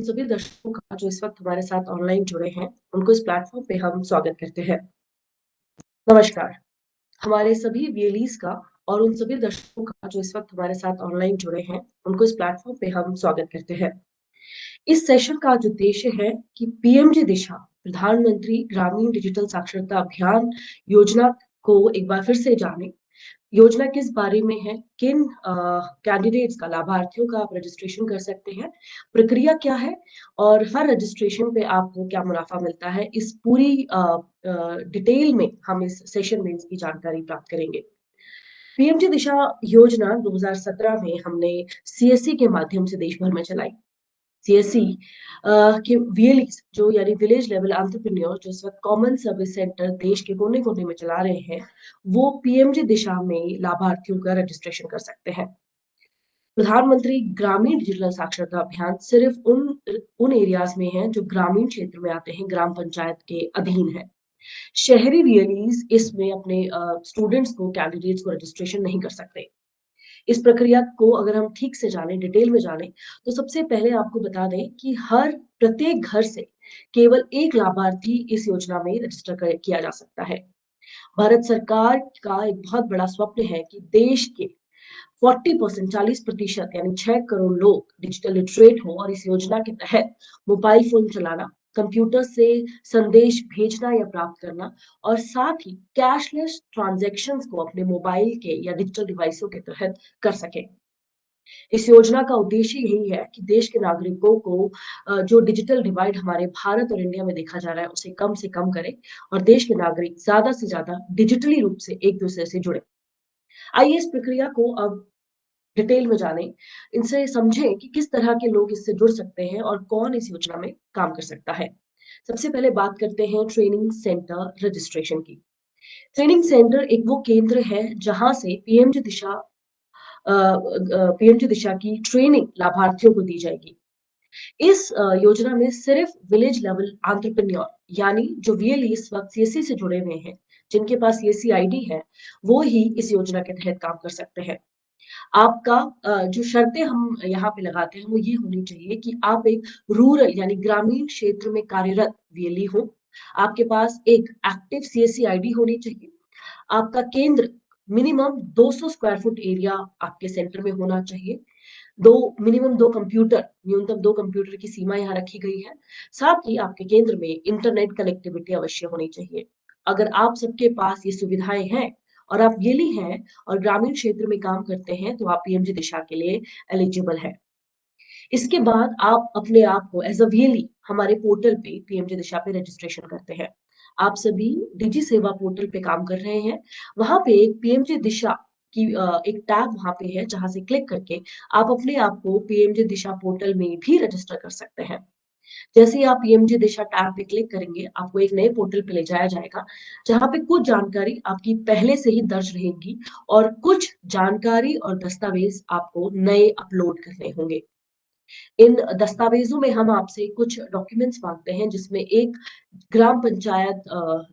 उन सभी दर्शकों का जो इस वक्त हमारे साथ ऑनलाइन जुड़े हैं, उनको इस प्लेटफॉर्म पे हम स्वागत करते हैं। नमस्कार। हमारे सभी वीएलईज का और उन सभी दर्शकों का जो इस वक्त हमारे साथ ऑनलाइन जुड़े हैं, उनको इस प्लेटफॉर्म पे हम स्वागत करते हैं। इस सेशन का जो उद्देश्य है कि पीएमजी दिशा प्रधानमंत्री ग्रामीण डिजिटल साक्षरता अभियान योजना को एक बार फिर से जाने। योजना किस बारे में है, किन कैंडिडेट्स का, लाभार्थियों का आप रजिस्ट्रेशन कर सकते हैं, प्रक्रिया क्या है और हर रजिस्ट्रेशन पे आपको क्या मुनाफा मिलता है, इस पूरी डिटेल में हम इस सेशन में इसकी जानकारी प्राप्त करेंगे। पीएमजी दिशा योजना 2017 में हमने सीएससी के माध्यम से देश भर में चलाई। सीएससी के वीएलईज जो यानी विलेज लेवल एंटरप्रेन्योर जो इस वक्त कॉमन सर्विस सेंटर देश के कोने कोने में चला रहे हैं, वो पीएमजी दिशा में लाभार्थियों का रजिस्ट्रेशन कर सकते हैं। प्रधानमंत्री ग्रामीण डिजिटल साक्षरता अभियान सिर्फ उन एरियाज में है जो ग्रामीण क्षेत्र में आते हैं, ग्राम पंचायत के अधीन है। शहरी वीएलईज इसमें अपने स्टूडेंट्स को, कैंडिडेट्स को रजिस्ट्रेशन नहीं कर सकते। इस प्रक्रिया को अगर हम ठीक से जानें, डिटेल में जानें, तो सबसे पहले आपको बता दें कि प्रत्येक घर से केवल एक लाभार्थी इस योजना में रजिस्टर किया जा सकता है। भारत सरकार का एक बहुत बड़ा स्वप्न है कि देश के 40% यानी 6 करोड़ लोग डिजिटल लिटरेट हो और इस योजना के तहत मोबाइल फोन चलाना, कंप्यूटर से संदेश भेजना या प्राप्त करना और साथ ही कैशलेस ट्रांजैक्शंस को अपने मोबाइल के या डिजिटल डिवाइसों के तहत कर सके। इस योजना का उद्देश्य यही है कि देश के नागरिकों को जो डिजिटल डिवाइड हमारे भारत और इंडिया में देखा जा रहा है, उसे कम से कम करें और देश के नागरिक ज्यादा से ज्यादा डिजिटली रूप से एक दूसरे से जुड़े। आइए इस प्रक्रिया को अब डिटेल में जानें, इनसे समझें कि किस तरह के लोग इससे जुड़ सकते हैं और कौन इस योजना में काम कर सकता है। सबसे पहले बात करते हैं ट्रेनिंग सेंटर रजिस्ट्रेशन की। ट्रेनिंग सेंटर एक वो केंद्र है जहां से पीएमजी दिशा की ट्रेनिंग लाभार्थियों को दी जाएगी। इस योजना में सिर्फ विलेज लेवल एंटरप्रेन्योर यानी जो वीएलई इस वक्त सीएससी से जुड़े हुए हैं, जिनके पास सीएससी आईडी है, वो ही इस योजना के तहत काम कर सकते हैं। आपका जो शर्तें हम यहाँ पे लगाते हैं वो ये होनी चाहिए कि आप एक रूरल यानी ग्रामीण क्षेत्र में कार्यरत वीएलई हो, आपके पास एक एक्टिव सीएससी आईडी होनी चाहिए, आपका केंद्र मिनिमम 200 स्क्वायर फुट एरिया आपके सेंटर में होना चाहिए, मिनिमम 2 कंप्यूटर, न्यूनतम 2 कंप्यूटर की सीमा यहाँ रखी गई है। साथ ही आपके केंद्र में इंटरनेट कनेक्टिविटी अवश्य होनी चाहिए। अगर आप सबके पास ये सुविधाएं हैं और आप वीएलई हैं और ग्रामीण क्षेत्र में काम करते हैं, तो आप पीएमजी दिशा के लिए एलिजिबल है। इसके बाद आप अपने आप को एज अ वीएलई हमारे पोर्टल पे पीएमजी दिशा पे रजिस्ट्रेशन करते हैं। आप सभी डिजी सेवा पोर्टल पे काम कर रहे हैं, वहां पे एक पीएमजी दिशा की एक टैब वहां पे है जहां से क्लिक करके आप अपने आप को पीएमजी दिशा पोर्टल में भी रजिस्टर कर सकते हैं। जैसे ही आप पीएमजी दिशा टैब पे क्लिक करेंगे, आपको एक नए पोर्टल पे ले जाया जाएगा जहां पे कुछ जानकारी आपकी पहले से ही दर्ज रहेगी और कुछ जानकारी और दस्तावेज आपको नए अपलोड करने होंगे। इन दस्तावेजों में हम आपसे कुछ डॉक्यूमेंट्स मांगते हैं, जिसमें एक ग्राम पंचायत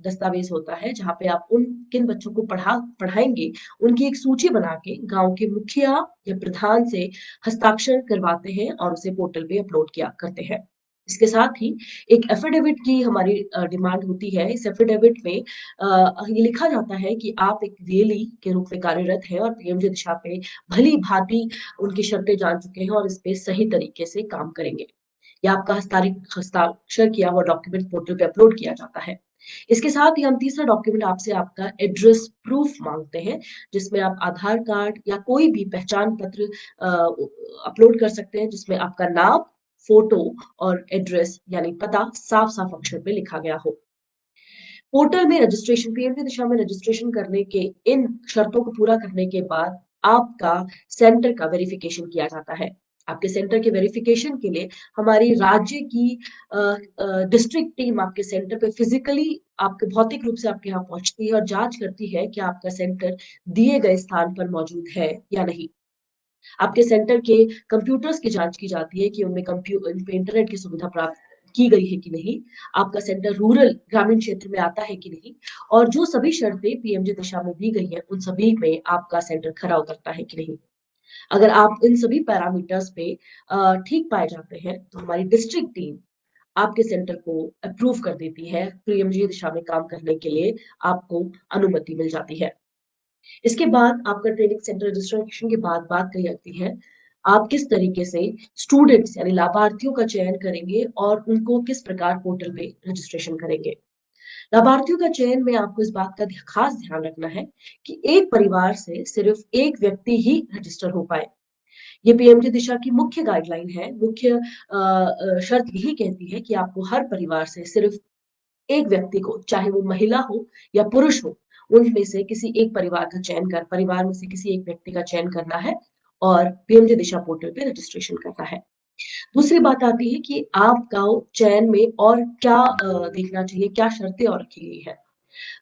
दस्तावेज होता है जहाँ पे आप उन किन बच्चों को पढ़ाएंगे उनकी एक सूची बना के गांव के मुखिया या प्रधान से हस्ताक्षर करवाते हैं और उसे पोर्टल पे अपलोड किया करते हैं। इसके साथ ही एक एफिडेविट की हमारी डिमांड होती है। इस एफिडेविट में ये लिखा जाता है कि आप एक वीएलई के रूप में कार्यरत है और पीएमजी दिशा पे भली भांति उनकी शर्तें जान चुके हैं और इस पे सही तरीके से काम करेंगे। या आपका हस्ताक्षर किया हुआ डॉक्यूमेंट पोर्टल पे अपलोड किया जाता है। इसके साथ ही हम तीसरा डॉक्यूमेंट आपसे आपका एड्रेस प्रूफ मांगते हैं, जिसमें आप आधार कार्ड या कोई भी पहचान पत्र अपलोड कर सकते हैं, जिसमें आपका नाम, फोटो और एड्रेस यानी पता साफ साफ अक्षर पे लिखा गया हो। पोर्टल में रजिस्ट्रेशन, पीएमजी दिशा में रजिस्ट्रेशन करने के इन शर्तों को पूरा करने के बाद आपका सेंटर का वेरिफिकेशन किया जाता है। आपके सेंटर के वेरिफिकेशन के लिए हमारी राज्य की डिस्ट्रिक्ट टीम आपके सेंटर पे फिजिकली आपके भौतिक रूप से आपके यहाँ पहुंचती है और जांच करती है कि आपका सेंटर दिए गए स्थान पर मौजूद है या नहीं। आपके सेंटर के कंप्यूटर्स की जांच की जाती है कि उनमें इंटरनेट की सुविधा प्राप्त की गई है कि नहीं, आपका सेंटर रूरल ग्रामीण क्षेत्र में आता है कि नहीं, और जो सभी शर्तें पीएमजी दिशा में दी गई है उन सभी में आपका सेंटर खरा उतरता है कि नहीं। अगर आप इन सभी पैरामीटर्स पे ठीक पाए जाते हैं तो हमारी डिस्ट्रिक्ट टीम आपके सेंटर को अप्रूव कर देती है, पीएमजी दिशा में काम करने के लिए आपको अनुमति मिल जाती है। इसके बाद आपका ट्रेनिंग सेंटर रजिस्ट्रेशन के बाद बात कही जाती है आप किस तरीके से स्टूडेंट्स यानी लाभार्थियों का चयन करेंगे और उनको किस प्रकार पोर्टल पे रजिस्ट्रेशन करेंगे। लाभार्थियों का चयन में आपको इस बात का खास ध्यान रखना है कि एक परिवार से सिर्फ एक व्यक्ति ही रजिस्टर हो पाए। ये पीएमजी दिशा की मुख्य गाइडलाइन है। मुख्य शर्त यही कहती है कि आपको हर परिवार से सिर्फ एक व्यक्ति को, चाहे वो महिला हो या पुरुष हो, उनमें से किसी एक परिवार में से किसी एक व्यक्ति का चयन करना है और पीएमजी दिशा पोर्टल पे रजिस्ट्रेशन करना है। दूसरी बात आती है कि आपका चयन में और क्या देखना चाहिए, क्या शर्तें और रखी गई है।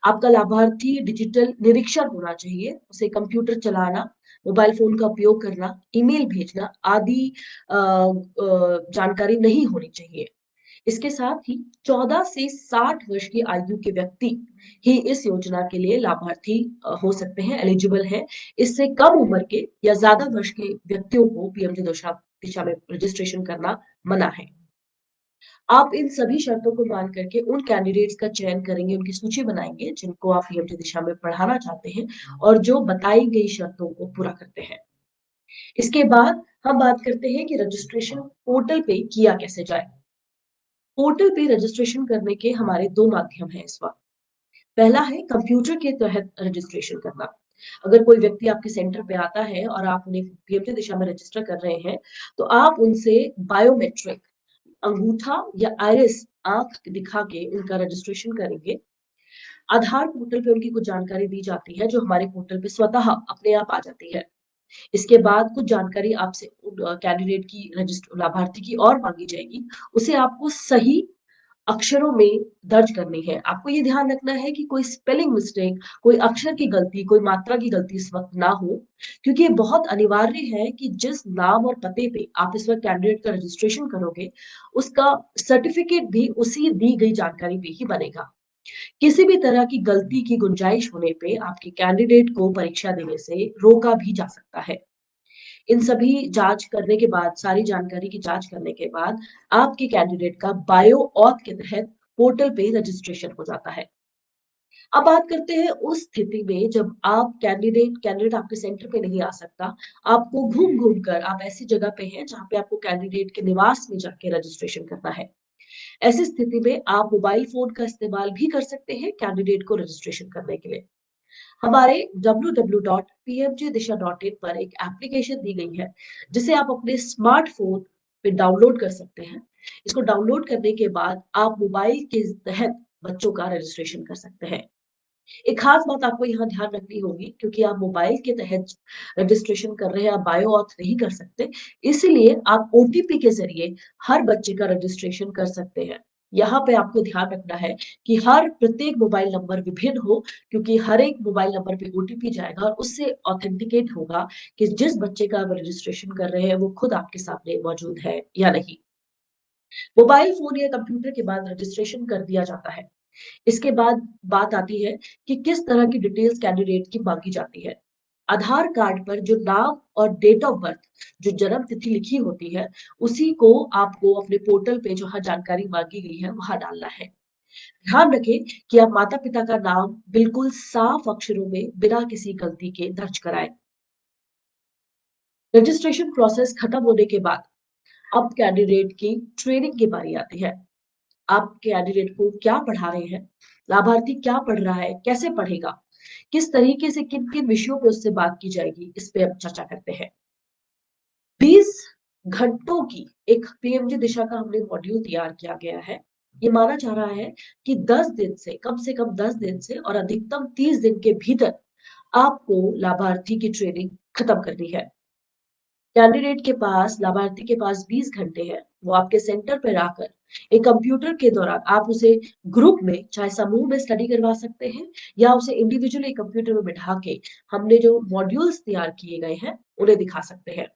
आपका लाभार्थी डिजिटल निरीक्षर होना चाहिए, उसे कंप्यूटर चलाना, मोबाइल फोन का उपयोग करना, ईमेल भेजना आदि जानकारी नहीं होनी चाहिए। इसके साथ ही 14 से 60 वर्ष की आयु के व्यक्ति ही इस योजना के लिए लाभार्थी हो सकते हैं, एलिजिबल है। इससे कम उम्र के या ज्यादा वर्ष के व्यक्तियों को पीएमजी दिशा में रजिस्ट्रेशन करना मना है। आप इन सभी शर्तों को मान करके उन कैंडिडेट्स का चयन करेंगे, उनकी सूची बनाएंगे जिनको आप पीएमजी दिशा में पढ़ाना चाहते हैं और जो बताई गई शर्तों को पूरा करते हैं। इसके बाद हम बात करते हैं कि रजिस्ट्रेशन पोर्टल पे किया कैसे जाए। पोर्टल पे रजिस्ट्रेशन करने के हमारे दो माध्यम हैं इस वक्त। पहला है कंप्यूटर के तहत रजिस्ट्रेशन करना। अगर कोई व्यक्ति आपके सेंटर पे आता है और आप उन्हें पीएमजी दिशा में रजिस्टर कर रहे हैं, तो आप उनसे बायोमेट्रिक अंगूठा या आइरिस आंख दिखा के उनका रजिस्ट्रेशन करेंगे। आधार पोर्टल पे उनकी कुछ जानकारी दी जाती है जो हमारे पोर्टल पे स्वतः अपने आप आ जाती है। इसके बाद कुछ जानकारी आपसे कैंडिडेट की रजिस्टर लाभार्थी की और मांगी जाएगी, उसे आपको सही अक्षरों में दर्ज करनी है। आपको ये ध्यान रखना है कि कोई स्पेलिंग मिस्टेक, कोई अक्षर की गलती, कोई मात्रा की गलती इस वक्त ना हो, क्योंकि ये बहुत अनिवार्य है कि जिस नाम और पते पे आप इस वक्त कैंडिडेट का रजिस्ट्रेशन करोगे, उसका सर्टिफिकेट भी उसी दी गई जानकारी पे ही बनेगा। किसी भी तरह की गलती की गुंजाइश होने पे आपके कैंडिडेट को परीक्षा देने से रोका भी जा सकता है। इन सभी जांच करने के बाद, सारी जानकारी की जांच करने के बाद आपके कैंडिडेट का बायो ऑथ के तहत पोर्टल पे रजिस्ट्रेशन हो जाता है। अब बात करते हैं उस स्थिति में जब आप कैंडिडेट आपके सेंटर पे नहीं आ सकता, आपको घूम घूम कर आप ऐसी जगह पे हैं जहां पे आपको कैंडिडेट के निवास में जाके रजिस्ट्रेशन करना है। ऐसी स्थिति में आप मोबाइल फोन का इस्तेमाल भी कर सकते हैं कैंडिडेट को रजिस्ट्रेशन करने के लिए। हमारे www.pmjdisha.in पर एक एप्लीकेशन दी गई है जिसे आप अपने स्मार्टफोन पे डाउनलोड कर सकते हैं। इसको डाउनलोड करने के बाद आप मोबाइल के तहत बच्चों का रजिस्ट्रेशन कर सकते हैं। एक खास बात आपको यहाँ ध्यान रखनी होगी, क्योंकि आप मोबाइल के तहत रजिस्ट्रेशन कर रहे हैं, आप बायो ऑथ नहीं कर सकते, इसलिए आप ओटीपी के जरिए हर बच्चे का रजिस्ट्रेशन कर सकते हैं। यहाँ पे आपको ध्यान रखना है कि हर प्रत्येक मोबाइल नंबर विभिन्न हो, क्योंकि हर एक मोबाइल नंबर पे ओटीपी जाएगा और उससे ऑथेंटिकेट होगा कि जिस बच्चे का आप रजिस्ट्रेशन कर रहे हैं वो खुद आपके सामने मौजूद है या नहीं। मोबाइल फोन या कंप्यूटर के बाद रजिस्ट्रेशन कर दिया जाता है। इसके बाद बात आती है कि किस तरह की डिटेल्स कैंडिडेट की मांगी जाती है। आधार कार्ड पर जो नाम और डेट ऑफ बर्थ, जो जन्म तिथि लिखी होती है, उसी को आपको अपने पोर्टल पे जहां जानकारी मांगी गई है वहां डालना है। ध्यान रखें कि आप माता पिता का नाम बिल्कुल साफ अक्षरों में बिना किसी गलती के दर्ज कराएं। रजिस्ट्रेशन प्रोसेस खत्म होने के बाद अब कैंडिडेट की ट्रेनिंग की बारी आती है। आप कैंडिडेट को क्या पढ़ा रहे हैं, लाभार्थी क्या पढ़ रहा है, कैसे पढ़ेगा, किस तरीके से किन किन विषयों पे उससे बात की जाएगी, इस पे अब चर्चा करते हैं। 20 घंटों की एक पीएमजी दिशा का हमने मॉड्यूल तैयार किया गया है। ये माना जा रहा है कि 10 दिन से कम 10 दिन से और अधिकतम 30 दिन के भीतर आपको लाभार्थी की ट्रेनिंग खत्म करनी है। कैंडिडेट के पास, लाभार्थी के पास 20 घंटे हैं। वो आपके सेंटर पर आकर एक कंप्यूटर के दौरान आप उसे ग्रुप में, चाहे समूह में स्टडी करवा सकते हैं या उसे इंडिविजुअली कंप्यूटर में बिठा के हमने जो मॉड्यूल्स तैयार किए गए हैं उन्हें दिखा सकते हैं।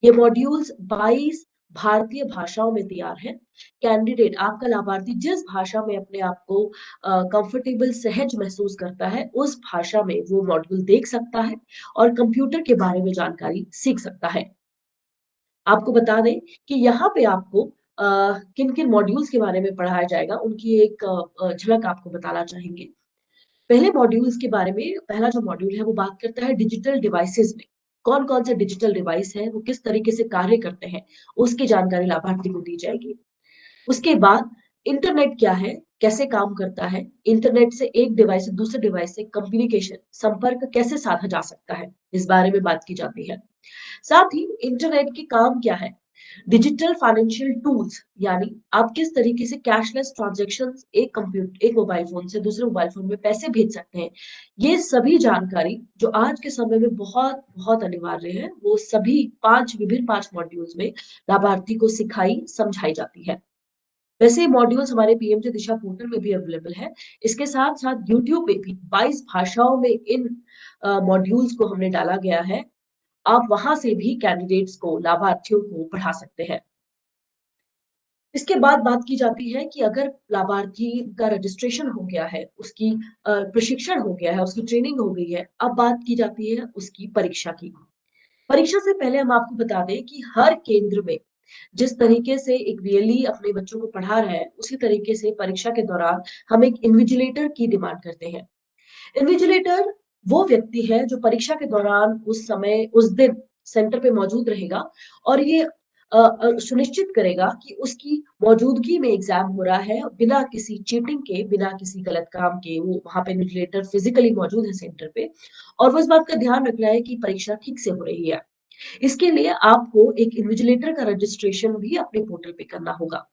ये मॉड्यूल्स 22 भारतीय भाषाओं में तैयार है। कैंडिडेट आपका लाभार्थी जिस भाषा में अपने आप को कंफर्टेबल सहज महसूस करता है उस भाषा में वो मॉड्यूल देख सकता है और कंप्यूटर के बारे में जानकारी सीख सकता है। आपको बता दें कि यहाँ पे आपको किन किन मॉड्यूल्स के बारे में पढ़ाया जाएगा उनकी एक झलक आपको बताना चाहेंगे। पहले मॉड्यूल्स के बारे में पहला जो मॉड्यूल है वो बात करता है डिजिटल डिवाइसेस में कौन कौन से डिजिटल डिवाइस है वो किस तरीके से कार्य करते हैं उसकी जानकारी लाभार्थी को दी जाएगी। उसके बाद इंटरनेट क्या है, कैसे काम करता है, इंटरनेट से एक डिवाइस से दूसरे डिवाइस से कम्युनिकेशन संपर्क कैसे साधा जा सकता है, इस बारे में बात की जाती है। साथ ही इंटरनेट के काम क्या है, डिजिटल फाइनेंशियल टूल्स यानी आप किस तरीके से कैशलेस ट्रांजैक्शन एक मोबाइल फोन से दूसरे मोबाइल फोन में पैसे भेज सकते हैं, ये सभी जानकारी जो आज के समय में बहुत बहुत अनिवार्य है वो सभी पांच मॉड्यूल्स में लाभार्थी को सिखाई समझाई जाती है। वैसे ये मॉड्यूल्स हमारे पीएमजे दिशा पोर्टल में भी अवेलेबल है। इसके साथ साथ यूट्यूब पे भी 22 भाषाओं में इन मॉड्यूल्स को हमने डाला गया है। आप वहां से भी कैंडिडेट्स को लाभार्थियों को पढ़ा सकते हैं। इसके बाद बात की जाती है कि अगर लाभार्थी का रजिस्ट्रेशन हो गया है, उसकी प्रशिक्षण हो गया है, उसकी ट्रेनिंग हो गई है, अब बात की जाती है उसकी परीक्षा की। परीक्षा से पहले हम आपको बता दें कि हर केंद्र में जिस तरीके से एक वीएलई अपने बच्चों को पढ़ा रहा है, उसी तरीके से परीक्षा के दौरान हम एक इन्विजिलेटर की डिमांड करते हैं। इन्विजिलेटर वो व्यक्ति है जो परीक्षा के दौरान उस समय उस दिन सेंटर पे मौजूद रहेगा और ये सुनिश्चित करेगा कि उसकी मौजूदगी में एग्जाम हो रहा है बिना किसी चीटिंग के, बिना किसी गलत काम के। वो वहां पे इन्विजिलेटर फिजिकली मौजूद है सेंटर पे और वो इस बात का ध्यान रख रहा है कि परीक्षा ठीक से हो रही है। इसके लिए आपको एक इन्विजिलेटर का रजिस्ट्रेशन भी अपने पोर्टल पे करना होगा।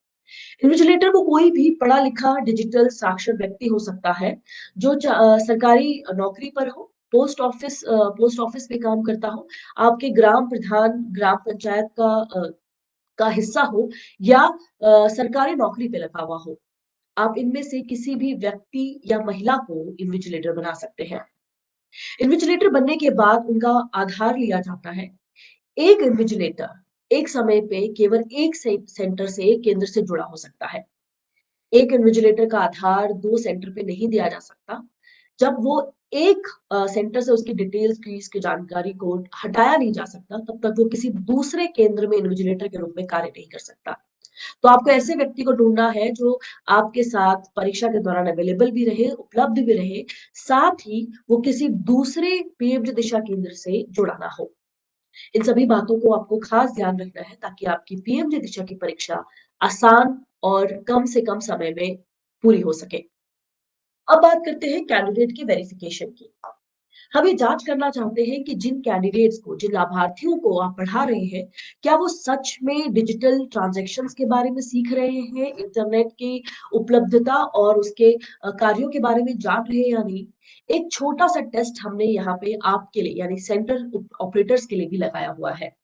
इन्विजिलेटर को कोई भी पढ़ा लिखा डिजिटल साक्षर व्यक्ति हो सकता है जो सरकारी नौकरी पर हो, पोस्ट ऑफिस में काम करता हो, आपके ग्राम प्रधान ग्राम पंचायत का हिस्सा हो या सरकारी नौकरी पे लगा हुआ हो। आप इनमें से किसी भी व्यक्ति या महिला को इन्विजिलेटर बना सकते हैं। इन्विजिलेटर बनने के बाद उनका आधार लिया जाता है। एक इन्विजिलेटर एक समय पे केवल एक सेंटर से एक केंद्र से जुड़ा हो सकता है। एक इन्विजिलेटर का आधार 2 सेंटर पे नहीं दिया जा सकता। जब वो एक सेंटर से उसकी डिटेल्स की इसकी जानकारी को हटाया नहीं जा सकता, तब तक वो किसी दूसरे केंद्र में इन्विजिलेटर के रूप में कार्य नहीं कर सकता। तो आपको ऐसे व्यक्ति को ढूंढना है जो आपके साथ परीक्षा के दौरान अवेलेबल भी रहे, उपलब्ध भी रहे, साथ ही वो किसी दूसरे पीएमजी दिशा केंद्र से जुड़ा ना हो। इन सभी बातों को आपको खास ध्यान रखना है ताकि आपकी पीएमजे दिशा की परीक्षा आसान और कम से कम समय में पूरी हो सके। अब बात करते हैं कैंडिडेट की वेरिफिकेशन की। हम ये जांच करना चाहते हैं कि जिन कैंडिडेट्स को, जिन लाभार्थियों को आप पढ़ा रहे हैं, क्या वो सच में डिजिटल ट्रांजैक्शंस के बारे में सीख रहे हैं, इंटरनेट की उपलब्धता और उसके कार्यों के बारे में जान रहे हैं या नहीं। एक छोटा सा टेस्ट हमने यहाँ पे आपके लिए यानी सेंटर ऑपरेटर्स के लिए भी लगाया हुआ है।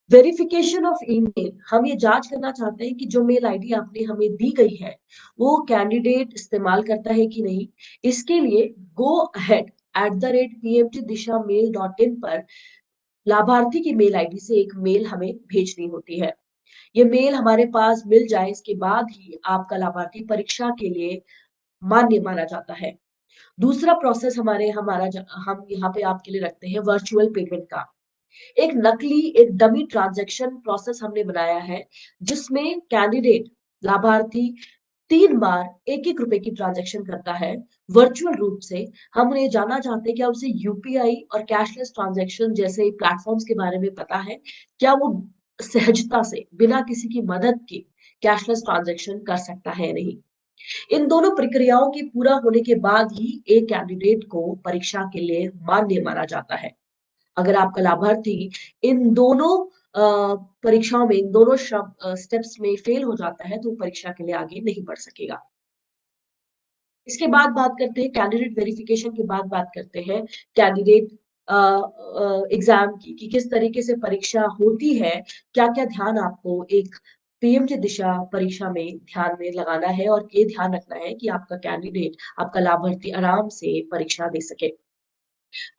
वेरिफिकेशन ऑफ ईमेल, हम ये जांच करना चाहते हैं कि जो मेल आईडी आपने हमें दी गई है वो कैंडिडेट इस्तेमाल करता है कि नहीं। इसके लिए गो अहेड @pmgdisha.mail.in पर लाभार्थी की मेल आईडी से एक मेल हमें भेजनी होती है। ये मेल हमारे पास मिल जाए इसके बाद ही आपका लाभार्थी परीक्षा के लिए मान्य माना जाता है। दूसरा प्रोसेस हम यहाँ पे आपके लिए रखते हैं वर्चुअल पेमेंट का। एक डमी ट्रांजैक्शन प्रोसेस हमने बनाया है जिसमें कैंडिडेट लाभार्थी 3 बार 1-1 रुपए की ट्रांजैक्शन करता है वर्चुअल रूप से। हम उन्हें जानना चाहते हैं क्या उसे यूपीआई और कैशलेस ट्रांजैक्शन जैसे प्लेटफॉर्म्स के बारे में पता है, क्या वो सहजता से बिना किसी की मदद के कैशलेस ट्रांजैक्शन कर सकता है या नहीं। इन दोनों प्रक्रियाओं के पूरा होने के बाद ही एक कैंडिडेट को परीक्षा के लिए मान्य माना जाता है। अगर आपका लाभार्थी इन दोनों परीक्षाओं में, इन दोनों स्टेप्स में फेल हो जाता है तो परीक्षा के लिए आगे नहीं बढ़ सकेगा। इसके बाद बात करते हैं कैंडिडेट वेरिफिकेशन के बाद बात करते हैं कैंडिडेट एग्जाम की कि किस तरीके से परीक्षा होती है, क्या-क्या ध्यान आपको एक पीएमजी दिशा परीक्षा में ध्यान में लगाना है और ये ध्यान रखना है कि आपका कैंडिडेट, आपका लाभार्थी आराम से परीक्षा दे सके।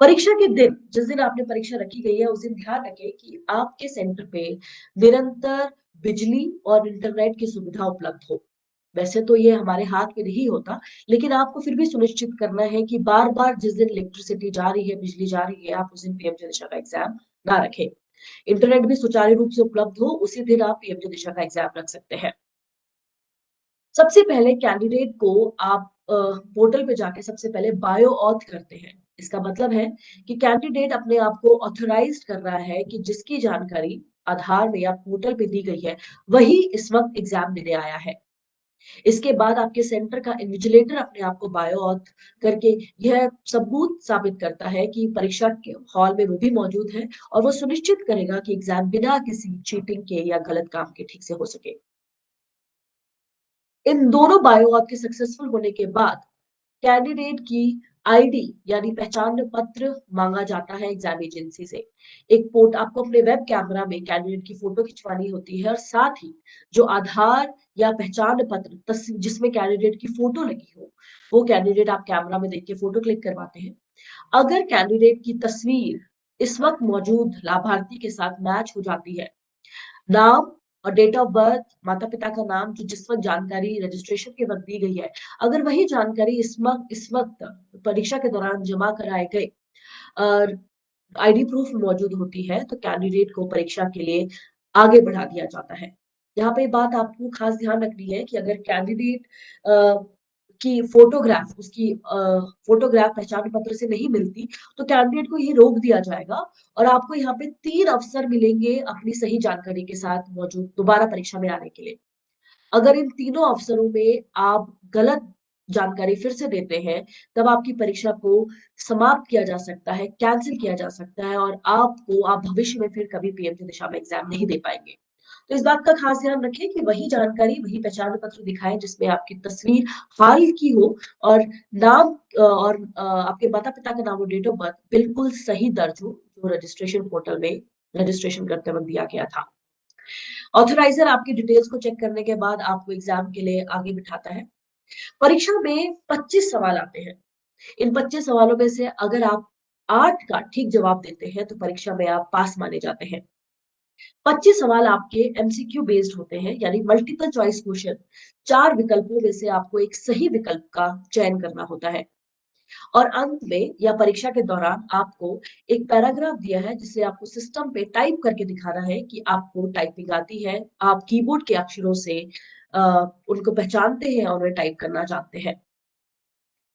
परीक्षा के दिन, जिस दिन आपने परीक्षा रखी गई है, उस दिन ध्यान रखें कि आपके सेंटर पे निरंतर बिजली और इंटरनेट की सुविधा उपलब्ध हो। वैसे तो ये हमारे हाथ में नहीं होता, लेकिन आपको फिर भी सुनिश्चित करना है कि बार-बार जिस दिन इलेक्ट्रिसिटी जा रही है, बिजली जा रही है, आप उस दिन पीएमजी दिशा का एग्ज़ाम ना रखें। इंटरनेट भी सुचारू रूप से उपलब्ध हो, उसी दिन आप पीएमजी दिशा का एग्ज़ाम रख सकते हैं। सबसे पहले कैंडिडेट को आप पोर्टल पे जाके सबसे पहले बायो ऑथ करते हैं। इसका मतलब है कि कैंडिडेट अपने आप को ऑथराइज्ड कर रहा है कि जिसकी जानकारी आधार में या पोर्टल पे दी गई है, वही इस वक़्त एग्ज़ाम देने आया है। इसके बाद आपके सेंटर का इन्विजिलेटर अपने आप को बायो ऑथ करके यह सबूत साबित करता है कि परीक्षा के हॉल में वो भी मौजूद है और वो सुनिश्चित करेगा कि एग्ज़ाम बिना किसी चीटिंग के या गलत काम के ठीक से हो सके। इन दोनों बायो ऑथ के सक्सेसफुल होने के बाद कैंडिडेट की आईडी यानी पहचान पत्र मांगा जाता है एग्जाम एजेंसी से। एक पोर्ट आपको अपने वेब कैमरा में कैंडिडेट की फोटो खिंचवानी होती है और साथ ही जो आधार या पहचान पत्र जिसमें कैंडिडेट की फोटो लगी हो, वो कैंडिडेट आप कैमरा में देख के फोटो क्लिक करवाते हैं। अगर कैंडिडेट की तस्वीर इस वक्त मौजूद लाभार्थी के साथ मैच हो जाती है, नाम और डेट ऑफ बर्थ, माता-पिता का नाम जो जिस वक़्त जानकारी रजिस्ट्रेशन के वक़्त दी गई है, अगर वही जानकारी इस वक़्त परीक्षा के दौरान जमा कराए गए और आईडी प्रूफ मौजूद होती है, तो कैंडिडेट को परीक्षा के लिए आगे बढ़ा दिया जाता है। यहाँ पे बात आपको खास ध्यान रखनी है कि अगर कैंडिडेट की फ़ोटोग्राफ उसकी फ़ोटोग्राफ पहचान पत्र से नहीं मिलती, तो कैंडिडेट को यहीं रोक दिया जाएगा और आपको यहाँ पे 3 अवसर मिलेंगे अपनी सही जानकारी के साथ मौजूद दोबारा परीक्षा में आने के लिए। अगर इन तीनों अवसरों में आप गलत जानकारी फिर से देते हैं, तब आपकी परीक्षा को समाप्त किया जा सकता है, कैंसल किया जा सकता है और आप भविष्य में फिर कभी पीएमटी दिशा में एग्ज़ाम नहीं दे पाएँगे। तो इस बात का खास ध्यान रखें कि वही जानकारी, वही पहचान पत्र दिखाएँ जिसमें आपकी तस्वीर हाल की हो और आपके माता-पिता का नाम और डेट ऑफ बर्थ बिल्कुल सही दर्ज हो, जो रजिस्ट्रेशन पोर्टल में रजिस्ट्रेशन करते वक़्त दिया गया था। ऑथराइज़र आपकी डिटेल्स को चेक करने के बाद आपको एग्ज़ाम के लिए आगे बिठाता है। परीक्षा में 25 सवाल आते हैं। इन 25 सवालों में से अगर आप 8 का ठीक जवाब देते हैं, तो परीक्षा में आप पास माने जाते हैं। 25 सवाल आपके एमसीक्यू बेस्ड होते हैं, यानी मल्टीपल चॉइस क्वेश्चन। 4 विकल्पों में से आपको एक सही विकल्प का चयन करना होता है और अंत में या परीक्षा के दौरान आपको एक पैराग्राफ दिया है, जिसे आपको सिस्टम पे टाइप करके दिखाना है कि आपको टाइपिंग आती है, आप कीबोर्ड के अक्षरों से उनको पहचानते हैं और उन्हें टाइप करना जानते हैं।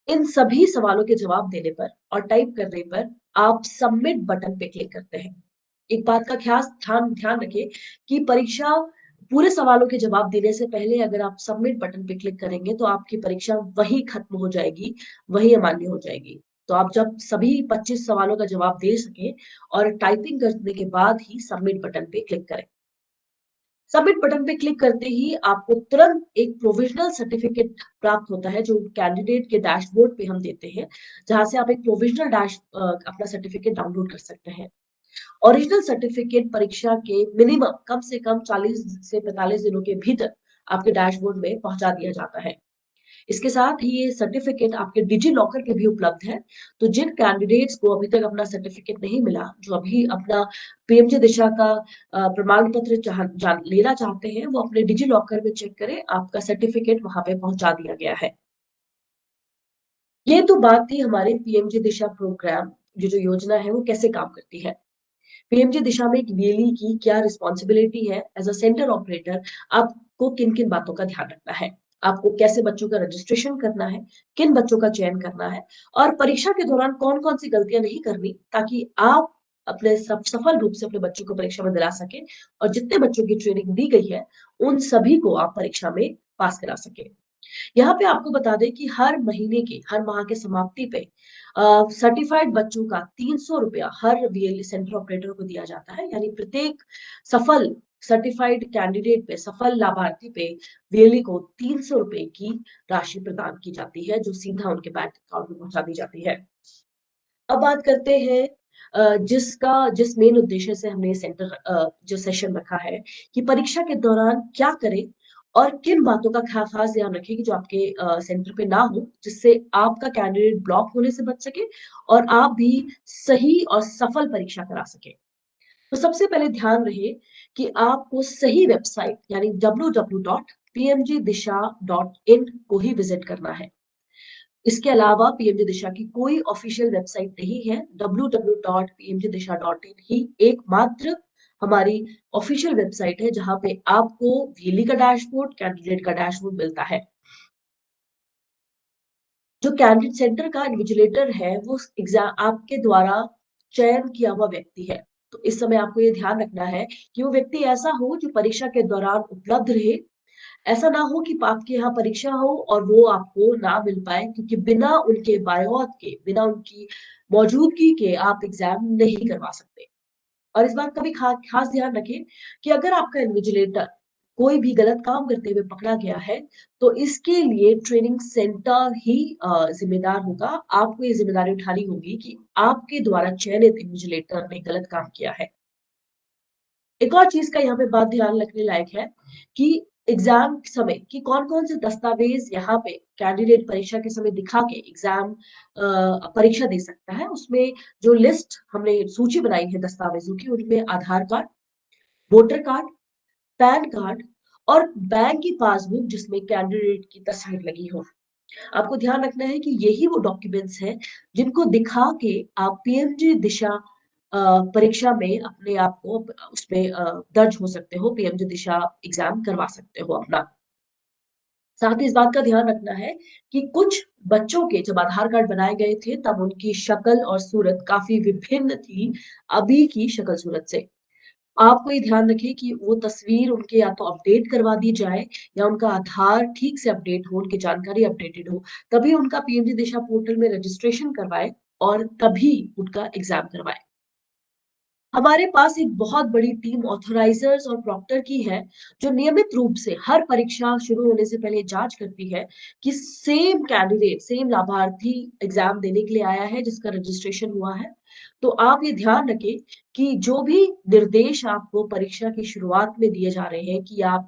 इन सभी सवालों के जवाब देने पर और टाइप करने पर आप सबमिट बटन पे क्लिक करते हैं। एक बात का ख़ास ध्यान ध्यान रखें कि परीक्षा पूरे सवालों के जवाब देने से पहले अगर आप सबमिट बटन पे क्लिक करेंगे, तो आपकी परीक्षा वहीं खत्म हो जाएगी, वहीं अमान्य हो जाएगी। तो आप जब सभी 25 सवालों का जवाब दे सकें और टाइपिंग करने के बाद ही सबमिट बटन पे क्लिक करें। सबमिट बटन पे क्लिक करते ही आपको तुरंत एक प्रोविजनल सर्टिफिकेट प्राप्त होता है, जो कैंडिडेट के डैशबोर्ड पे हम देते हैं, जहाँ से आप एक प्रोविजनल अपना सर्टिफिकेट डाउनलोड कर सकते हैं। ओरिजिनल सर्टिफिकेट परीक्षा के मिनिमम कम से कम 40 से 45 दिनों के भीतर आपके डैशबोर्ड में पहुँचा दिया जाता है। इसके साथ ही ये सर्टिफिकेट आपके डिजी लॉकर पे भी उपलब्ध है। तो जिन कैंडिडेट्स को अभी तक अपना सर्टिफिकेट नहीं मिला, जो अभी अपना पीएमजी दिशा का प्रमाण पत्र लेना चाहते हैं, वो अपने डिजी लॉकर में चेक करें, आपका सर्टिफिकेट वहाँ पे पहुँचा दिया गया है। ये तो बात थी हमारे पीएमजी दिशा प्रोग्राम, ये जो योजना है वो कैसे काम करती है। पीएमजी दिशा में एक बीएलई की क्या रिस्पॉन्सिबिलिटी है एज़ अ सेंटर ऑपरेटर, आपको किन-किन बातों का ध्यान रखना है। आपको कैसे बच्चों का रजिस्ट्रेशन करना है, किन बच्चों का चयन करना है और परीक्षा के दौरान कौन-कौन सी गलतियाँ नहीं करनी, ताकि आप अपने सफल रूप से अपने बच्चों को परीक्षा में दिला सकें और जितने बच्चों की ट्रेनिंग दी गई है, उन सभी को आप परीक्षा में पास करा सकें। यहाँ पे आपको बता दें कि हर माह के समाप्ति पे सर्टिफाइड बच्चों का ₹300 हर वीएलई सेंटर ऑपरेटर को दिया जाता है। यानी प्रत्येक सफल सर्टिफाइड कैंडिडेट पे, सफल लाभार्थी पे वीएलई को ₹300 की राशि प्रदान की जाती है, जो सीधा उनके बैंक अकाउंट में पहुँचा दी जाती है। अब बात करते हैं जिस मेन उद्देश्य से हमने जो सेशन रखा है कि परीक्षा के दौरान क्या करें और किन बातों का खास ध्यान रखें कि जो आपके सेंटर पे ना हो, जिससे आपका कैंडिडेट ब्लॉक होने से बच सके और आप भी सही और सफल परीक्षा करा सकें। तो सबसे पहले ध्यान रहे कि आपको सही वेबसाइट यानी www.pmgdisha.in को ही विजिट करना है। इसके अलावा पीएमजी दिशा की कोई ऑफिशियल वेबसाइट नहीं है। www.pmgdisha.in ही एकमात्र हमारी ऑफिशियल वेबसाइट है जहां पे आपको वीएलई का डैशबोर्ड, कैंडिडेट का डैशबोर्ड मिलता है। जो कैंडिडेट सेंटर का इन्विजिलेटर है वो एग्जाम आपके द्वारा चयन किया हुआ व्यक्ति है। तो इस समय आपको ये ध्यान रखना है कि वो व्यक्ति ऐसा हो जो परीक्षा के दौरान उपलब्ध रहे। ऐसा ना हो कि आपके यहाँ परीक्षा हो और वो आपको ना मिल पाए, क्योंकि बिना उनके बायोट के, बिना उनकी मौजूदगी के आप एग्जाम नहीं करवा सकते। और इस बात का भी खास ध्यान रखें कि अगर आपका इन्विजिलेटर कोई भी गलत काम करते हुए पकड़ा गया है, तो इसके लिए ट्रेनिंग सेंटर ही जिम्मेदार होगा। आपको ये जिम्मेदारी उठानी होगी कि आपके द्वारा चयनित इन्विजिलेटर ने गलत काम किया है। एक और चीज का यहाँ पे बात ध्यान रखने लायक है कि एग्जाम समय कि कौन-कौन से दस्तावेज यहाँ पे कैंडिडेट परीक्षा के समय दिखा के एग्जाम परीक्षा दे सकता है। उसमें जो लिस्ट हमने सूची बनाई है दस्तावेजों की, उनमें Aadhaar card, voter card, PAN card और बैंक की पासबुक जिसमें कैंडिडेट की तस्वीर लगी हो। आपको ध्यान रखना है कि यही वो डॉक्यूमेंट्स हैं जिनको दिखा के आप पीएमजी दिशा परीक्षा में अपने आप को उसमें दर्ज हो सकते हो, पीएमजी दिशा एग्जाम करवा सकते हो अपना। साथ ही इस बात का ध्यान रखना है कि कुछ बच्चों के जब आधार कार्ड बनाए गए थे तब उनकी शक्ल और सूरत काफी विभिन्न थी अभी की शक्ल सूरत से। आपको ये ध्यान रखें कि वो तस्वीर उनके या तो अपडेट करवा दी जाए या उनका आधार ठीक से अपडेट हो, उनकी जानकारी अपडेटेड हो, तभी उनका पीएमजी दिशा पोर्टल में रजिस्ट्रेशन करवाएँ और तभी उनका एग्ज़ाम करवाएँ। हमारे पास एक बहुत बड़ी टीम ऑथराइजर्स और प्रॉक्टर की है, जो नियमित रूप से हर परीक्षा शुरू होने से पहले जांच करती है कि सेम कैंडिडेट, सेम लाभार्थी एग्जाम देने के लिए आया है जिसका रजिस्ट्रेशन हुआ है। तो आप ये ध्यान रखें कि जो भी निर्देश आपको परीक्षा की शुरुआत में दिए जा रहे हैं कि आप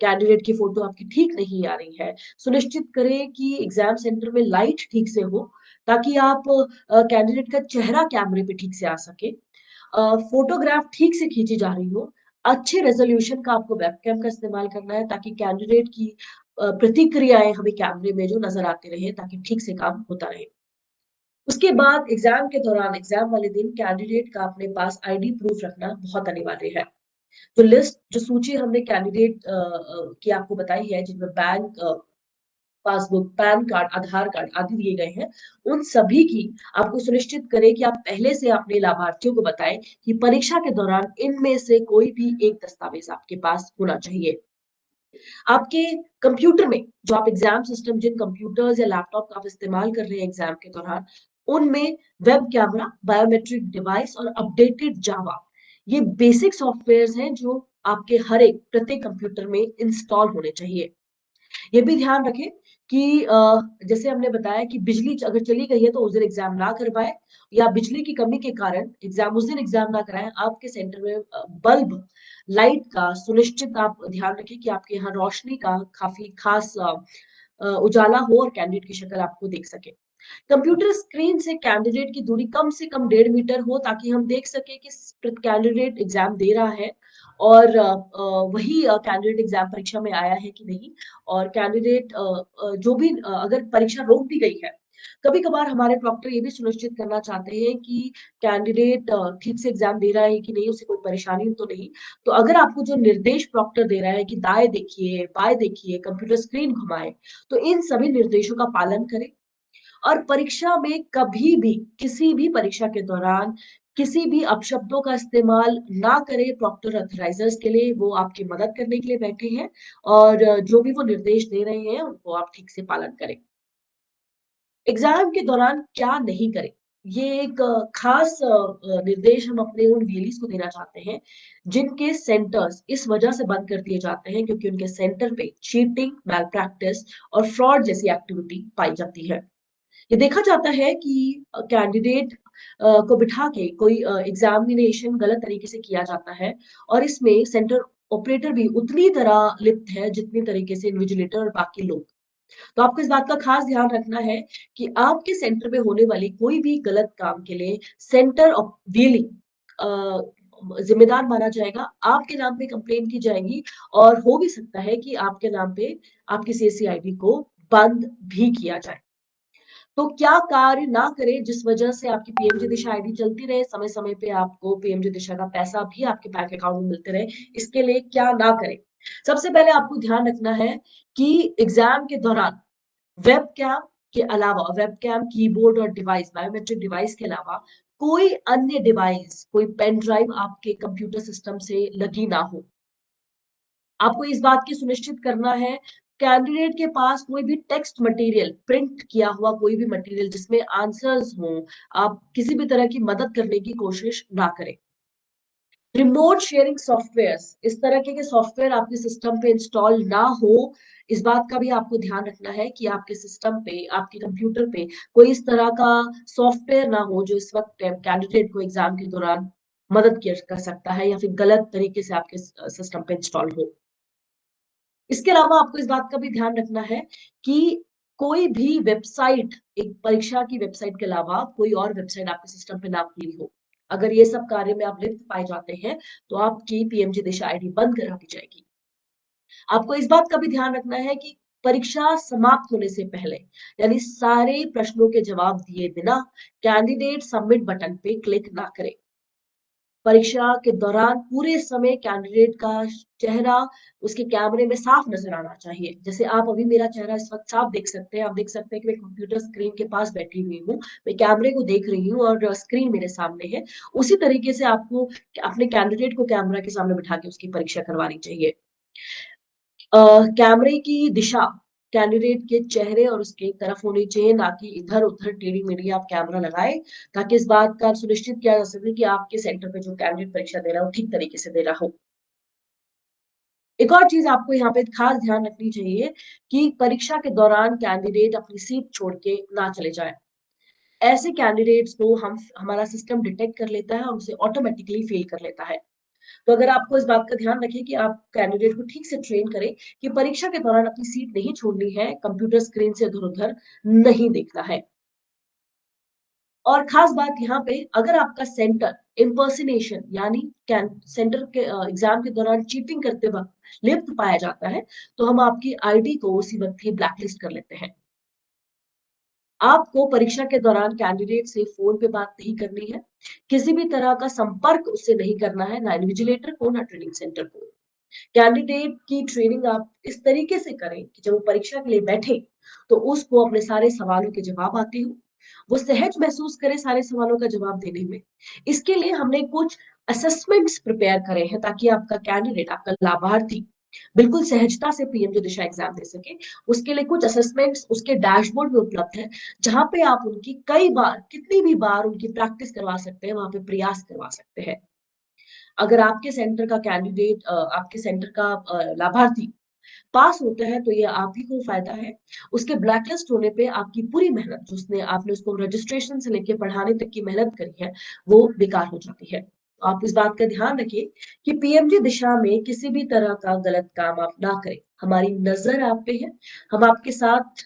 कैंडिडेट की फोटो आपकी ठीक नहीं आ रही है, सुनिश्चित करें कि एग्जाम सेंटर में लाइट ठीक से हो ताकि आप कैंडिडेट का चेहरा कैमरे पे ठीक से आ सके। फोटोग्राफ ठीक से खींची जा रही हो, अच्छे रेज़ोल्यूशन का आपको वेबकैम का इस्तेमाल करना है ताकि कैंडिडेट की प्रतिक्रियाएँ हमें कैमरे में जो नज़र आती रहे ताकि ठीक से काम होता रहे। उसके बाद एग्ज़ाम के दौरान, एग्ज़ाम वाले दिन कैंडिडेट का अपने पास आईडी प्रूफ रखना बहुत अनिवार्य है। तो लिस्ट जो सूची हमने कैंडिडेट की आपको बताई है जिनमें बैंक पासबुक, पैन कार्ड, आधार कार्ड आदि दिए गए हैं, उन सभी की आपको सुनिश्चित करें कि आप पहले से अपने लाभार्थियों को बताएँ कि परीक्षा के दौरान इनमें से कोई भी एक दस्तावेज़ आपके पास होना चाहिए। आपके कंप्यूटर में जो आप एग्ज़ाम सिस्टम जिन कंप्यूटर्स या लैपटॉप का आप इस्तेमाल कर रहे हैं एग्ज़ाम के दौरान, उनमें वेब कैमरा, बायोमेट्रिक डिवाइस और अपडेटेड जावा, ये बेसिक सॉफ्टवेयर्स हैं जो आपके हर एक प्रत्येक कंप्यूटर में इंस्टॉल होने चाहिए। ये भी ध्यान रखें कि जैसे हमने बताया कि बिजली अगर चली गई है तो उस दिन एग्जाम ना करवाएं या बिजली की कमी के कारण एग्जाम उस दिन एग्जाम ना कराएं। आपके सेंटर में बल्ब लाइट का सुनिश्चित आप ध्यान रखें कि आपके यहाँ रोशनी का काफी खास उजाला हो और कैंडिडेट की शक्ल आपको देख सके। कंप्यूटर स्क्रीन से कैंडिडेट की दूरी कम से कम 1.5 मीटर हो ताकि हम देख सके कि कैंडिडेट एग्जाम दे रहा है और वही कैंडिडेट एग्जाम परीक्षा में आया है कि नहीं। और कैंडिडेट जो भी अगर परीक्षा रोक दी गई है, कभी कभार हमारे प्रॉक्टर ये भी सुनिश्चित करना चाहते हैं कि कैंडिडेट ठीक से एग्जाम दे रहा है कि नहीं, उसे कोई परेशानी तो नहीं। तो अगर आपको जो निर्देश प्रॉक्टर दे रहा है कि दाएं देखिए, बाएं देखिए, कंप्यूटर स्क्रीन घुमाए, तो इन सभी निर्देशों का पालन करें। और परीक्षा में कभी भी, किसी भी परीक्षा के दौरान किसी भी अपशब्दों का इस्तेमाल ना करें। प्रॉक्टर ऑथराइजर्स के लिए वो आपकी मदद करने के लिए बैठे हैं और जो भी वो निर्देश दे रहे हैं उनको आप ठीक से पालन करें। एग्जाम के दौरान क्या नहीं करें, ये एक खास निर्देश हम अपने उन वीएलईज को देना चाहते हैं जिनके सेंटर्स इस वजह से बंद कर दिए जाते हैं क्योंकि उनके सेंटर पे चीटिंग, मैल प्रैक्टिस और फ्रॉड जैसी एक्टिविटी पाई जाती है। ये देखा जाता है कि कैंडिडेट को बिठा के कोई एग्जामिनेशन गलत तरीके से किया जाता है और इसमें सेंटर ऑपरेटर भी उतनी तरह लिप्त है जितनी तरीके से इन्विजिलेटर और बाकी लोग। तो आपको इस बात का खास ध्यान रखना है कि आपके सेंटर पे होने वाली कोई भी गलत काम के लिए सेंटर ऑफ व्हीलिंग जिम्मेदार माना जाएगा, आपके नाम पे कंप्लेन की जाएगी और हो भी सकता है कि आपके नाम पे आपकी सीएससी आईडी को बंद भी किया जाए। तो क्या कार्य ना करें जिस वजह से आपकी पीएमजी दिशा आईडी चलती रहे, समय समय पे आपको पीएमजी दिशा का पैसा भी आपके बैंक अकाउंट में मिलते रहे, इसके लिए क्या ना करें? सबसे पहले आपको ध्यान रखना है कि एग्जाम के दौरान वेब कैम के अलावा, वेब कैम, कीबोर्ड और डिवाइस, बायोमेट्रिक डिवाइस के अलावा कोई अन्य डिवाइस, कोई पेन ड्राइव आपके कंप्यूटर सिस्टम से लगी ना हो। आपको इस बात की सुनिश्चित करना है कैंडिडेट के पास कोई भी टेक्स्ट मटेरियल, प्रिंट किया हुआ कोई भी मटेरियल जिसमें आंसर्स हों, आप किसी भी तरह की मदद करने की कोशिश ना करें। रिमोट शेयरिंग सॉफ्टवेयर्स, इस तरह के सॉफ्टवेयर आपके सिस्टम पे इंस्टॉल ना हो, इस बात का भी आपको ध्यान रखना है कि आपके सिस्टम पे, आपके कंप्यूटर पे कोई इस तरह का सॉफ्टवेयर ना हो जो इस वक्त कैंडिडेट को एग्जाम के दौरान मदद कर सकता है या फिर गलत तरीके से आपके सिस्टम पे इंस्टॉल हो। इसके अलावा आपको इस बात का भी ध्यान रखना है कि कोई भी वेबसाइट, एक परीक्षा की वेबसाइट के अलावा कोई और वेबसाइट आपके सिस्टम पे ना खुली हो। अगर ये सब कार्य में आप लिप्त पाए जाते हैं, तो आपकी पीएमजी दिशा आईडी बंद करा दी जाएगी। आपको इस बात का भी ध्यान रखना है कि परीक्षा समाप्त होने से पहले, यानी सारे प्रश्नों के जवाब दिए बिना कैंडिडेट सबमिट बटन पे क्लिक ना करे। परीक्षा के दौरान पूरे समय कैंडिडेट का चेहरा उसके कैमरे में साफ नजर आना चाहिए। जैसे आप अभी मेरा चेहरा इस वक्त साफ देख सकते हैं, आप देख सकते हैं कि मैं कंप्यूटर स्क्रीन के पास बैठी हुई हूँ, मैं कैमरे को देख रही हूँ और स्क्रीन मेरे सामने है। उसी तरीके से आपको अपने कैंडिडेट को कैमरा के सामने बिठा के उसकी परीक्षा करवानी चाहिए। कैमरे की दिशा कैंडिडेट के चेहरे और उसके तरफ होनी चाहिए, ना कि इधर-उधर टेढ़ी-मेढ़ी आप कैमरा लगाएँ, ताकि इस बात का सुनिश्चित किया जा सके कि आपके सेंटर पे जो कैंडिडेट परीक्षा दे रहा है, वो ठीक तरीके से दे रहा हो। एक और चीज़ आपको यहाँ पे खास ध्यान रखनी चाहिए कि परीक्षा के दौरान कैंडिडेट अपनी सीट छोड़ के ना चले जाएँ। ऐसे कैंडिडेट्स को हम हमारा सिस्टम डिटेक्ट कर लेता है और उसे ऑटोमैटिकली फेल कर लेता है। तो अगर आपको इस बात का ध्यान रखें कि आप कैंडिडेट को ठीक से ट्रेन करें कि परीक्षा के दौरान अपनी सीट नहीं छोड़नी है, कंप्यूटर स्क्रीन से इधर-उधर नहीं देखना है। और खास बात यहाँ पे, अगर आपका सेंटर इम्पर्सनेशन यानी कैन सेंटर के एग्जाम के दौरान चीटिंग करते वक्त लिप्त पाया जाता है, तो हम आपकी आईडी को उसी वक्त ही ब्लैकलिस्ट कर लेते हैं। आपको परीक्षा के दौरान कैंडिडेट से फ़ोन पे बात नहीं करनी है, किसी भी तरह का संपर्क उससे नहीं करना है, ना इन्विजिलेटर को, ना ट्रेनिंग सेंटर को। कैंडिडेट की ट्रेनिंग आप इस तरीके से करें कि जब वो परीक्षा के लिए बैठे, तो उसको अपने सारे सवालों के जवाब आते हों, वो सहज महसूस करे सारे सवालों का जवाब देने में। इसके लिए हमने कुछ असेसमेंट्स प्रिपेयर करे हैं ताकि आपका कैंडिडेट, आपका लाभार्थी बिल्कुल सहजता से पीएमजी दिशा एग्जाम दे सके। उसके लिए कुछ असेसमेंट्स उसके डैशबोर्ड में उपलब्ध है, जहाँ पे आप उनकी कई बार, कितनी भी बार उनकी प्रैक्टिस करवा सकते हैं, वहाँ पे प्रयास करवा सकते हैं। अगर आपके सेंटर का कैंडिडेट आपके सेंटर का लाभार्थी पास होता है, तो ये आप ही को फायदा है। उसके ब्लैकलिस्ट होने पे आपकी पूरी मेहनत, जो उसने आपने उसको रजिस्ट्रेशन से लेके पढ़ाने तक की मेहनत करी है, वो बेकार हो जाती है। तो आप इस बात का ध्यान रखिए कि पीएमजी दिशा में किसी भी तरह का गलत काम आप ना करें। हमारी नज़र आप पे है, हम आपके साथ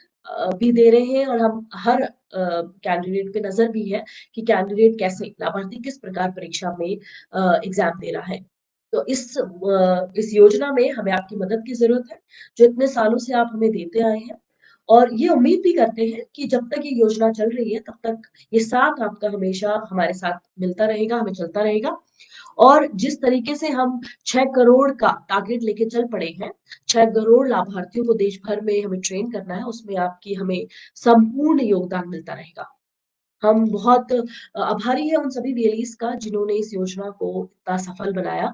भी दे रहे हैं और हम हर कैंडिडेट पे नज़र भी है कि कैंडिडेट कैसे, लाभार्थी किस प्रकार परीक्षा में एग्ज़ाम दे रहा है। तो इस योजना में हमें आपकी मदद की ज़रूरत है, जो इतने सालों से आप हमें देते आए हैं और ये उम्मीद भी करते हैं कि जब तक ये योजना चल रही है, तब तक ये साथ आपका हमेशा हमारे साथ मिलता रहेगा, हमें चलता रहेगा। और जिस तरीके से हम 6 करोड़ का टारगेट लेके चल पड़े हैं, 6 करोड़ लाभार्थियों को देश भर में हमें ट्रेन करना है, उसमें आपकी हमें संपूर्ण योगदान मिलता रहेगा। हम बहुत आभारी हैं उन सभी वीएलईज़ का जिन्होंने इस योजना को इतना सफल बनाया।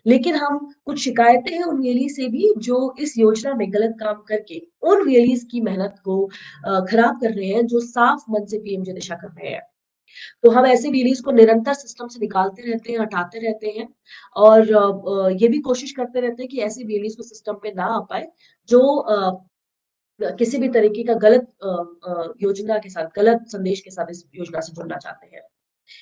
लेकिन हम कुछ शिकायतें हैं उन वीएलई से भी जो इस योजना में गलत काम करके उन वीएलईज़ की मेहनत को खराब कर रहे हैं, जो साफ मन से पीएमजी दिशा कर रहे हैं। तो हम ऐसे वीएलईज़ को निरंतर सिस्टम से निकालते रहते हैं, हटाते रहते हैं और ये भी कोशिश करते रहते हैं कि ऐसे वीएलईज़ को सिस्टम पे ना आ पाए जो किसी भी तरीके का गलत योजना के साथ, गलत संदेश के साथ इस योजना से जुड़ना चाहते हैं।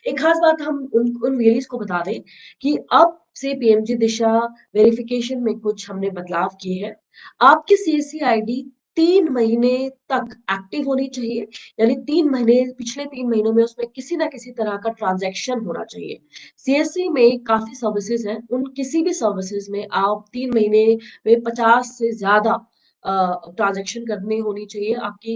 एक खास बात हम उन वीएलईज़ को बता दें कि अब से पीएमजी दिशा वेरिफिकेशन में कुछ हमने बदलाव किए हैं। आपकी सीएससी आईडी 3 महीने तक एक्टिव होनी चाहिए, यानी 3 महीने पिछले 3 महीनों में उसमें किसी ना किसी तरह का ट्रांजैक्शन होना चाहिए। सीएससी में काफ़ी सर्विसेज़ हैं, उन किसी भी सर्विसेज़ में आप 3 महीने में 50 से ज़्यादा ट्रांजैक्शन करनी होनी चाहिए। आपकी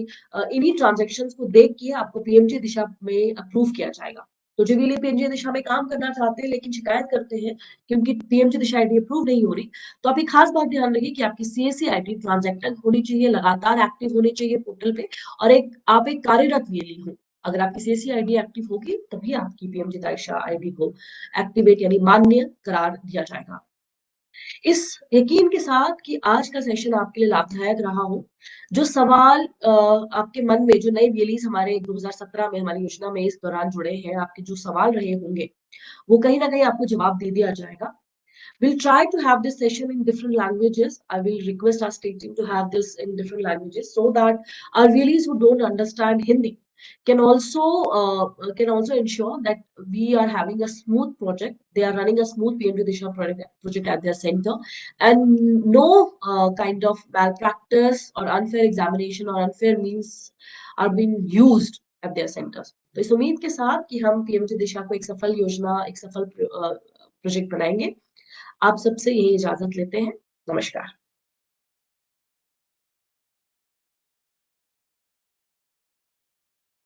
इन्हीं ट्रांजैक्शंस को देख के आपको पीएमजी दिशा में अप्रूव किया जाएगा। तो जो भी लोग पीएमजी दिशा में काम करना चाहते हैं लेकिन शिकायत करते हैं कि उनकी पीएमजी दिशा आईडी अप्रूव नहीं हो रही, तो आप एक खास बात ध्यान रखिए कि आपकी सीएससी आईडी ट्रांजैक्टेड होनी चाहिए, लगातार एक्टिव होनी चाहिए पोर्टल पे, और आप एक कार्यरत वीएलई हो। अगर आपकी सीएससी आईडी एक्टिव होगी तभी आपकी पीएमजी दिशा आईडी को एक्टिवेट यानी मान्य करार दिया जाएगा। इस यकीन के साथ कि आज का सेशन आपके लिए लाभदायक रहा हो। जो सवाल आपके मन में, जो नए वीएलईज़ हमारे 2017 में हमारी योजना में इस दौरान जुड़े हैं, आपके जो सवाल रहे होंगे, वो कहीं न कहीं आपको जवाब दे दिया जाएगा। We'll try to have this session in different languages. I will request our state team to have this in different languages so that our VLEs who don't understand Hindi can also ensure that we are having a smooth project. They are running a smooth PMJ Disha project at their center, and no kind of malpractice or unfair examination or unfair means are being used at their centers. तो इस उम्मीद के साथ कि हम PMG दिशा को एक सफल योजना, एक सफल प्रोजेक्ट बनाएंगे, आप सबसे यही इजाजत लेते हैं। नमस्कार।